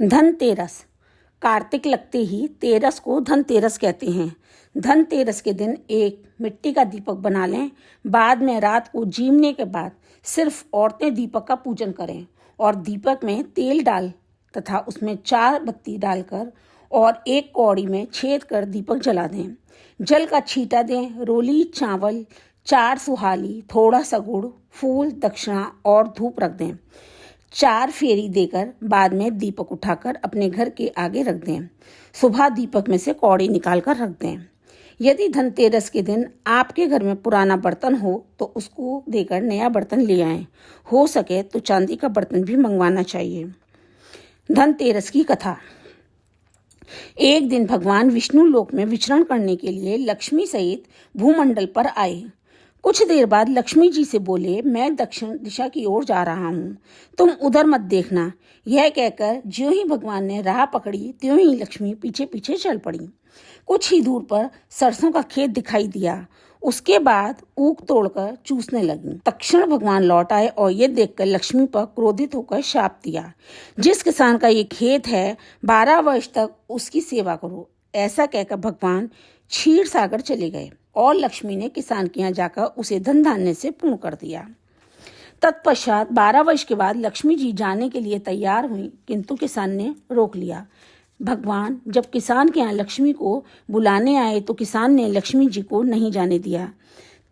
धनतेरस। कार्तिक लगते ही तेरस को धनतेरस कहते हैं। धनतेरस के दिन एक मिट्टी का दीपक बना लें। बाद में रात को जीमने के बाद सिर्फ औरतें दीपक का पूजन करें और दीपक में तेल डाल तथा उसमें 4 बत्ती डालकर और एक कौड़ी में छेद कर दीपक जला दें। जल का छींटा दें। रोली, चावल, 4 सुहाली, थोड़ा सा गुड़, फूल, दक्षिणा और धूप रख दें। 4 फेरी देकर बाद में दीपक उठाकर अपने घर के आगे रख दें। सुबह दीपक में से कौड़ी निकाल कर रख दें। यदि धनतेरस के दिन आपके घर में पुराना बर्तन हो तो उसको देकर नया बर्तन ले आएं। हो सके तो चांदी का बर्तन भी मंगवाना चाहिए। धनतेरस की कथा। एक दिन भगवान विष्णु लोक में विचरण करने के लिए लक्ष्मी सहित भूमंडल पर आए। कुछ देर बाद लक्ष्मी जी से बोले, मैं दक्षिण दिशा की ओर जा रहा हूँ, तुम उधर मत देखना। यह कहकर ज्यों ही भगवान ने राह पकड़ी त्यों ही लक्ष्मी पीछे पीछे चल पड़ी। कुछ ही दूर पर सरसों का खेत दिखाई दिया। उसके बाद ऊख तोड़कर चूसने लगी। तक्षण भगवान लौट आए और ये देखकर लक्ष्मी पर क्रोधित होकर शाप दिया, जिस किसान का ये खेत है 12 वर्ष तक उसकी सेवा करो। ऐसा कहकर भगवान क्षीर सागर चले गए और लक्ष्मी ने किसान के यहाँ जाकर उसे धन धान्य से पूर्ण कर दिया। तत्पश्चात 12 वर्ष के बाद लक्ष्मी जी जाने के लिए तैयार हुई, किंतु किसान ने रोक लिया। भगवान जब किसान के यहाँ लक्ष्मी को बुलाने आए तो किसान ने लक्ष्मी जी को नहीं जाने दिया।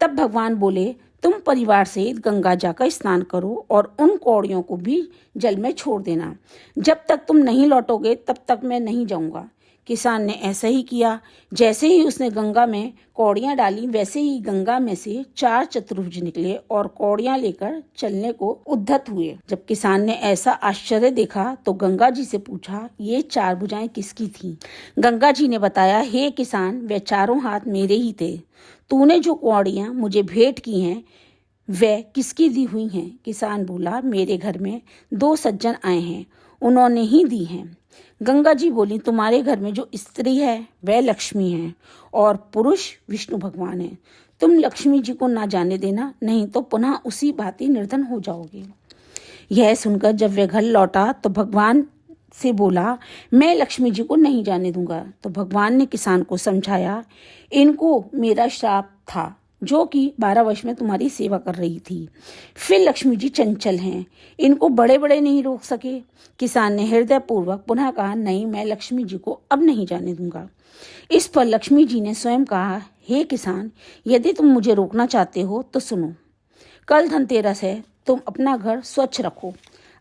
तब भगवान बोले, तुम परिवार सहित गंगा जाकर स्नान करो और उन कौड़ियों को भी जल में छोड़ देना। जब तक तुम नहीं लौटोगे तब तक मैं नहीं जाऊंगा। किसान ने ऐसा ही किया। जैसे ही उसने गंगा में कौड़ियां डाली वैसे ही गंगा में से 4 चतुर्भुज निकले और कौड़ियां लेकर चलने को उद्यत हुए। जब किसान ने ऐसा आश्चर्य देखा तो गंगा जी से पूछा, ये 4 भुजाएं किसकी थीं? गंगा जी ने बताया, हे किसान, वे चारों हाथ मेरे ही थे। तूने जो कौड़ियां मुझे भेंट की हैं वे किसकी दी हुई हैं? किसान बोला, मेरे घर में 2 सज्जन आए हैं, उन्होंने ही दी हैं। गंगा जी बोली, तुम्हारे घर में जो स्त्री है वह लक्ष्मी है और पुरुष विष्णु भगवान है। तुम लक्ष्मी जी को ना जाने देना, नहीं तो पुनः उसी भांति निर्धन हो जाओगे। यह सुनकर जब वह घर लौटा तो भगवान से बोला, मैं लक्ष्मी जी को नहीं जाने दूंगा। तो भगवान ने किसान को समझाया, इनको मेरा श्राप था जो कि 12 वर्ष में तुम्हारी सेवा कर रही थी। फिर लक्ष्मी जी चंचल हैं, इनको बड़े बड़े नहीं रोक सके। किसान ने हृदय पूर्वक पुनः कहा, नहीं, मैं लक्ष्मी जी को अब नहीं जाने दूंगा। इस पर लक्ष्मी जी ने स्वयं कहा, हे किसान, यदि तुम मुझे रोकना चाहते हो तो सुनो। कल धनतेरस है, तुम अपना घर स्वच्छ रखो।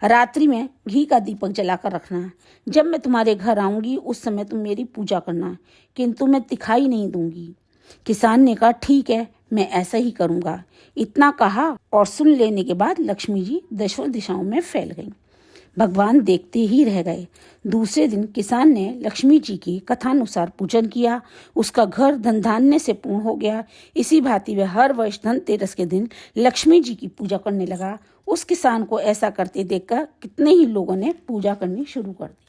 रात्रि में घी का दीपक जलाकर रखना। जब मैं तुम्हारे घर आऊंगी उस समय तुम मेरी पूजा करना, किंतु मैं दिखाई नहीं दूंगी। किसान ने कहा, ठीक है, मैं ऐसा ही करूंगा। इतना कहा और सुन लेने के बाद लक्ष्मी जी 10 दिशाओं में फैल गईं। भगवान देखते ही रह गए। दूसरे दिन किसान ने लक्ष्मी जी की कथानुसार पूजन किया। उसका घर धन धान्य से पूर्ण हो गया। इसी भांति वह हर वर्ष धनतेरस के दिन लक्ष्मी जी की पूजा करने लगा। उस किसान को ऐसा करते देखकर कितने ही लोगों ने पूजा करनी शुरू कर दी।